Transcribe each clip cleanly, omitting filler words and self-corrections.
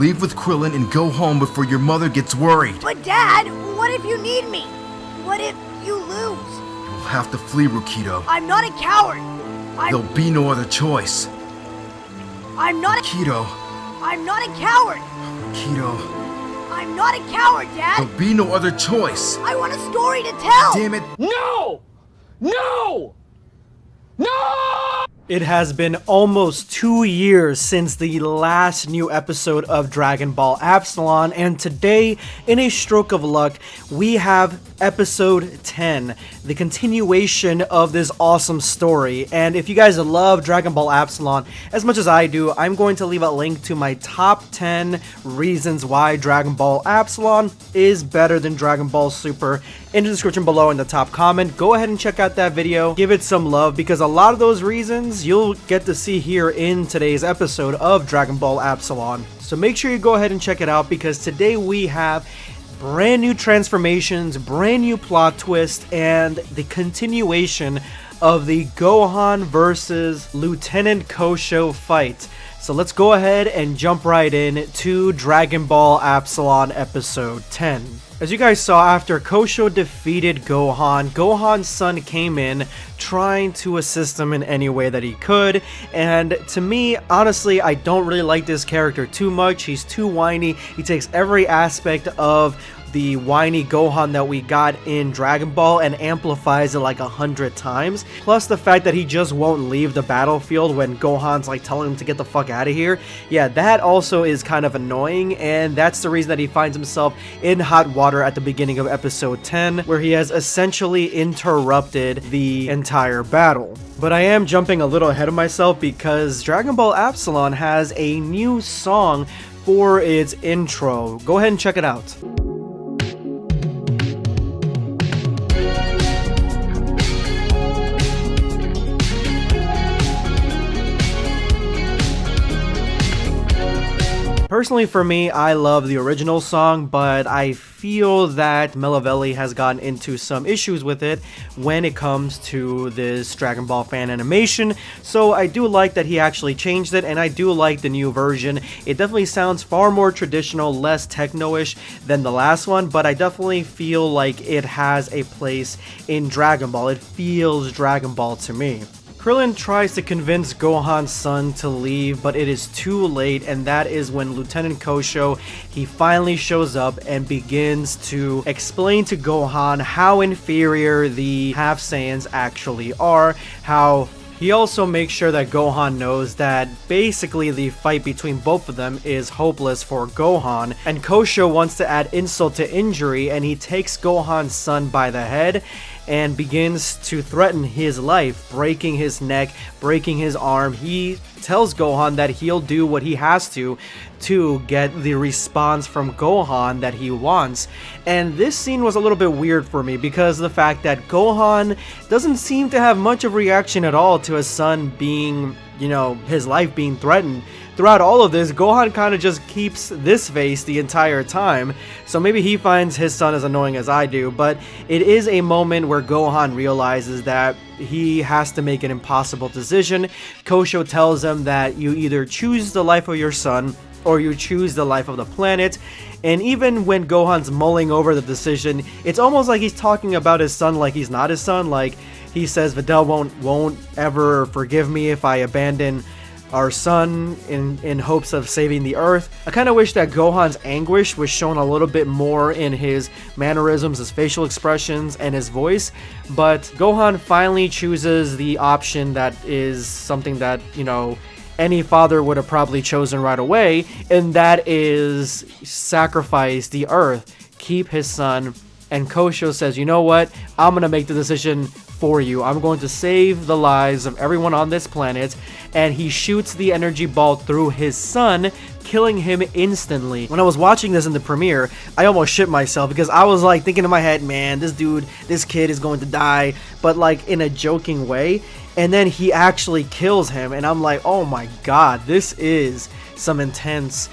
Leave with Krillin and go home before your mother gets worried. But Dad, what if you need me? What if you lose? You'll have to flee, Rukido. I'm not a coward. There'll be no other choice. I'm not a Rukido. I'm not a coward. Rukido. I'm not a coward, Dad. There'll be no other choice. I want a story to tell. Damn it. No! No! No! It has been almost 2 years since the last new episode of Dragonball Absalon, and today, in a stroke of luck, we have episode 10, the continuation of this awesome story. And if you guys love Dragonball Absalon as much as I do, I'm going to leave a link to my top 10 reasons why Dragonball Absalon is better than Dragon Ball Super in the description below in the top comment. Go ahead and check out that video, give it some love, because a lot of those reasons you'll get to see here in today's episode of Dragon Ball Absalon. So make sure you go ahead and check it out, because today we have brand new transformations, brand new plot twist, and the continuation of the Gohan versus Lieutenant Kosho fight. So let's go ahead and jump right in to Dragon Ball Absalon episode 10. As you guys saw, after Kosho defeated Gohan, Gohan's son came in trying to assist him in any way that he could, and to me, honestly, I don't really like this character too much. He's too whiny. He takes every aspect of the whiny Gohan that we got in Dragon Ball and amplifies it like 100 times. Plus the fact that he just won't leave the battlefield when Gohan's like telling him to get the fuck out of here. Yeah, that also is kind of annoying, and that's the reason that he finds himself in hot water at the beginning of episode 10, where he has essentially interrupted the entire battle. But I am jumping a little ahead of myself, because Dragon Ball Absalon has a new song for its intro. Go ahead and check it out. Personally, for me, I love the original song, but I feel that Melavelli has gotten into some issues with it when it comes to this Dragon Ball fan animation, so I do like that he actually changed it, and I do like the new version. It definitely sounds far more traditional, less techno-ish than the last one, but I definitely feel like it has a place in Dragon Ball. It feels Dragon Ball to me. Krillin tries to convince Gohan's son to leave, but it is too late, and that is when Lieutenant Kosho, he finally shows up and begins to explain to Gohan how inferior the Half Saiyans actually are, how he also makes sure that Gohan knows that basically the fight between both of them is hopeless for Gohan, and Kosho wants to add insult to injury, and he takes Gohan's son by the head and begins to threaten his life, breaking his neck, breaking his arm. He tells Gohan that he'll do what he has to get the response from Gohan that he wants. And this scene was a little bit weird for me, because of the fact that Gohan doesn't seem to have much of a reaction at all to his son being, you know, his life being threatened. Throughout all of this, Gohan kind of just keeps this face the entire time, so maybe he finds his son as annoying as I do, but it is a moment where Gohan realizes that he has to make an impossible decision. Kosho tells him that you either choose the life of your son or you choose the life of the planet, and even when Gohan's mulling over the decision, it's almost like he's talking about his son like he's not his son. Like, he says Videl won't ever forgive me if I abandon our son in hopes of saving the earth. I kind of wish that Gohan's anguish was shown a little bit more in his mannerisms, his facial expressions, and his voice, but Gohan finally chooses the option that is something that, you know, any father would have probably chosen right away, and that is sacrifice the earth, keep his son. And Kosho says, you know what, I'm gonna make the decision for you. I'm going to save the lives of everyone on this planet, and he shoots the energy ball through his son, killing him instantly. When I was watching this in the premiere, I almost shit myself, because I was like thinking in my head, man, this kid is going to die, but like in a joking way, and then he actually kills him, and I'm like, oh my god, this is some intense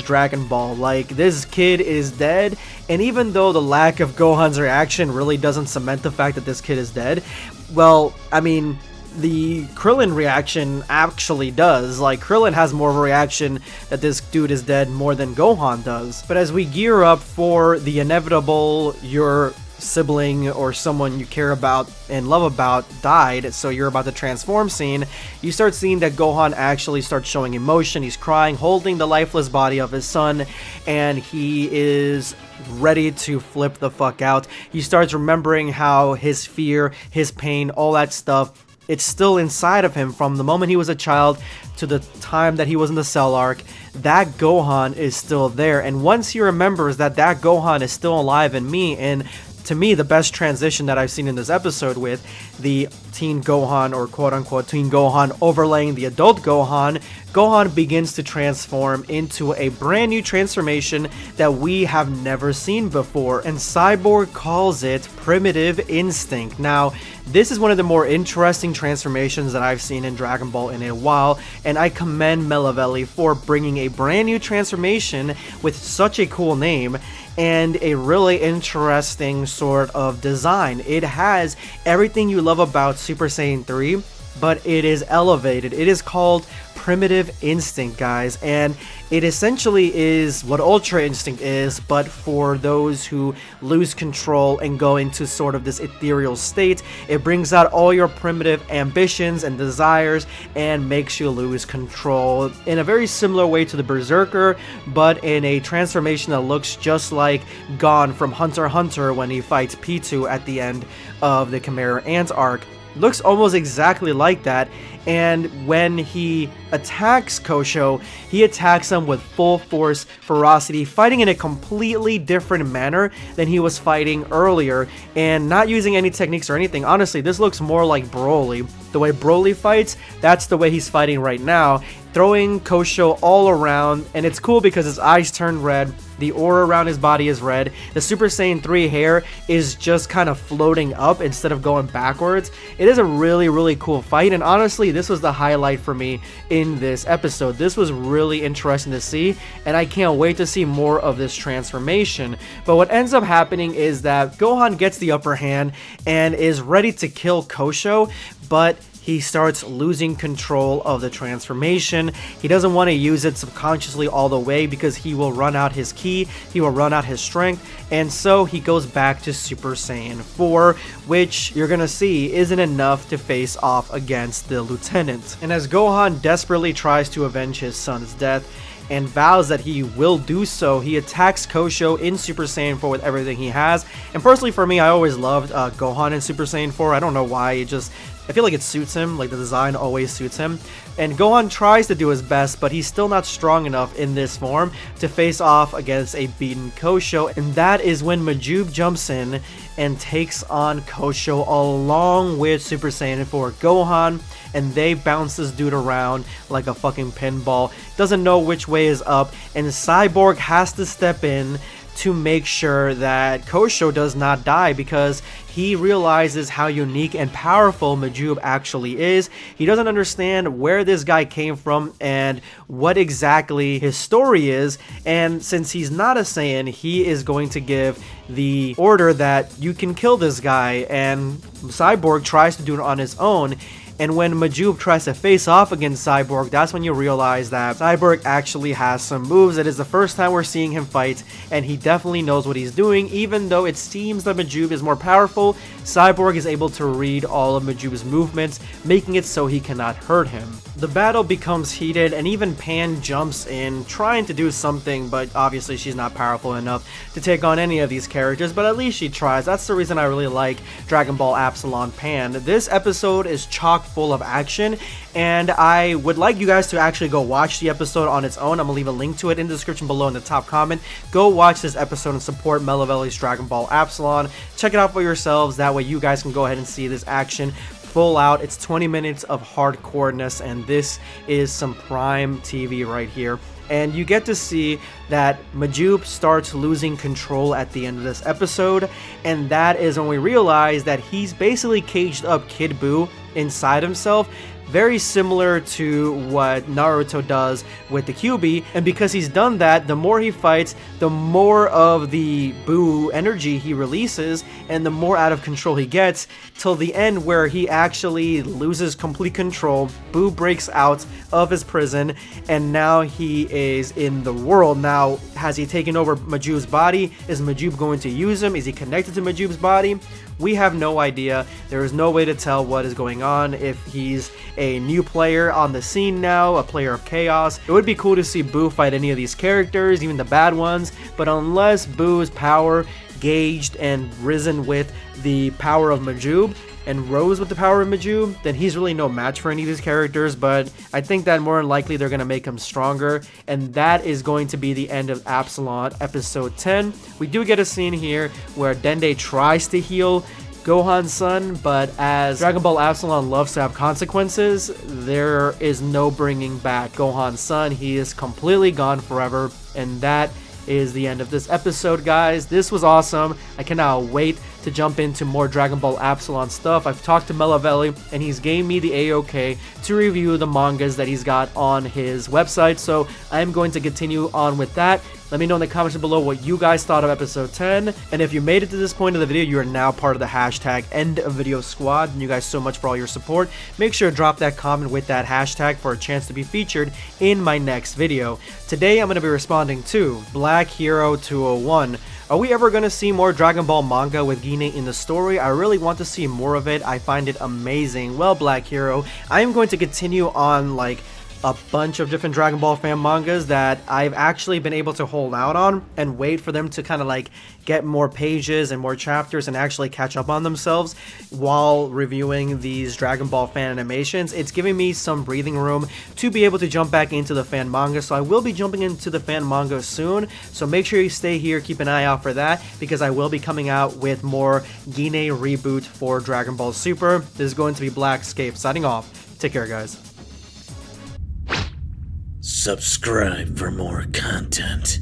Dragon Ball. Like, this kid is dead, and even though the lack of Gohan's reaction really doesn't cement the fact that this kid is dead, well, I mean, the Krillin reaction actually does. Like, Krillin has more of a reaction that this dude is dead more than Gohan does. But as we gear up for the inevitable, your sibling or someone you care about and love about died, so you're about to transform scene, you start seeing that Gohan actually starts showing emotion. He's crying, holding the lifeless body of his son, and he is ready to flip the fuck out. He starts remembering how his fear, his pain, all that stuff, it's still inside of him from the moment he was a child to the time that he was in the Cell Arc. That Gohan is still there, and once he remembers that that Gohan is still alive in me, and to me, the best transition that I've seen in this episode with the teen Gohan, or quote-unquote teen Gohan, overlaying the adult Gohan, Gohan begins to transform into a brand new transformation that we have never seen before, and Cyborg calls it Primitive Instinct. Now, this is one of the more interesting transformations that I've seen in Dragon Ball in a while, and I commend Melavelli for bringing a brand new transformation with such a cool name and a really interesting sort of design. It has everything you love about Super Saiyan 3, but it is elevated. It is called Primitive Instinct, guys, and it essentially is what Ultra Instinct is, but for those who lose control and go into sort of this ethereal state. It brings out all your primitive ambitions and desires and makes you lose control in a very similar way to the Berserker, but in a transformation that looks just like Gon from Hunter x Hunter when he fights P2 at the end of the Chimera Ant arc. Looks almost exactly like that, and when he attacks Kosho, he attacks him with full force, ferocity, fighting in a completely different manner than he was fighting earlier, and not using any techniques or anything. Honestly, this looks more like Broly. The way Broly fights, that's the way he's fighting right now, throwing Kosho all around, and it's cool because his eyes turn red, the aura around his body is red, the Super Saiyan 3 hair is just kind of floating up instead of going backwards. It is a really, really cool fight, and honestly, this was the highlight for me in this episode. This was really interesting to see, and I can't wait to see more of this transformation. But what ends up happening is that Gohan gets the upper hand and is ready to kill Kosho, but he starts losing control of the transformation. He doesn't want to use it subconsciously all the way because he will run out his ki, he will run out his strength, and so he goes back to Super Saiyan 4, which you're gonna see isn't enough to face off against the Lieutenant. And as Gohan desperately tries to avenge his son's death, and vows that he will do so, he attacks Kosho in Super Saiyan 4 with everything he has. And personally for me, I always loved Gohan in Super Saiyan 4. I don't know why, I feel like it suits him, like the design always suits him. And Gohan tries to do his best, but he's still not strong enough in this form to face off against a beaten Kosho. And that is when Majub jumps in and takes on Kosho along with Super Saiyan 4 Gohan. And they bounce this dude around like a fucking pinball. Doesn't know which way is up. And Cyborg has to step in to make sure that Kosho does not die, because he realizes how unique and powerful Majub actually is. He doesn't understand where this guy came from and what exactly his story is, and since he's not a Saiyan, he is going to give the order that you can kill this guy, and Cyborg tries to do it on his own. And when Majub tries to face off against Cyborg, that's when you realize that Cyborg actually has some moves. It is the first time we're seeing him fight, and he definitely knows what he's doing. Even though it seems that Majub is more powerful, Cyborg is able to read all of Majub's movements, making it so he cannot hurt him. The battle becomes heated, and even Pan jumps in, trying to do something, but obviously she's not powerful enough to take on any of these characters, but at least she tries. That's the reason I really like Dragon Ball Absalon Pan. This episode is chock full of action, and I would like you guys to actually go watch the episode on its own. I'm gonna leave a link to it in the description below in the top comment. Go watch this episode and support Melavelli's Dragon Ball Absalon. Check it out for yourselves, that way you guys can go ahead and see this action full out. It's 20 minutes of hardcoreness, and this is some prime TV right here. And you get to see that Majub starts losing control at the end of this episode, and that is when we realize that he's basically caged up Kid Buu inside himself very similar to what Naruto does with the Kyuubi, and because he's done that, the more he fights, the more of the Buu energy he releases, and the more out of control he gets, till the end where he actually loses complete control. Buu breaks out of his prison, and now he is in the world. Now, has he taken over Maju's body? Is Maju going to use him? Is he connected to Maju's body? We have no idea. There is no way to tell what is going on, if he's a new player on the scene now, a player of chaos. It would be cool to see Buu fight any of these characters, even the bad ones, but unless Buu's power gauged and risen with the power of Maju, and rose with the power of Maju, then he's really no match for any of these characters. But I think that more than likely they're going to make him stronger, and that is going to be the end of Absalon episode 10. We do get a scene here where Dende tries to heal Gohan's son, but as Dragon Ball Absalon loves to have consequences, there is no bringing back Gohan's son. He is completely gone forever, and that is the end of this episode, guys. This was awesome. I cannot wait to jump into more Dragon Ball Absalon stuff. I've talked to Melavelli, and he's gave me the A-OK to review the mangas that he's got on his website, so I'm going to continue on with that. Let me know in the comments below what you guys thought of episode 10, and if you made it to this point of the video, you are now part of the hashtag #EndOfVideo squad, and you guys so much for all your support. Make sure to drop that comment with that hashtag for a chance to be featured in my next video. Today, I'm going to be responding to Black Hero 201. Are we ever going to see more Dragon Ball manga with Gine in the story? I really want to see more of it. I find it amazing. Well, Black Hero, I am going to continue on like a bunch of different Dragon Ball fan mangas that I've actually been able to hold out on and wait for them to kind of like get more pages and more chapters and actually catch up on themselves while reviewing these Dragon Ball fan animations. It's giving me some breathing room to be able to jump back into the fan manga, so I will be jumping into the fan manga soon, so make sure you stay here, keep an eye out for that, because I will be coming out with more Gine reboot for Dragon Ball Super. This is going to be Blackscape signing off. Take care, guys. Subscribe for more content.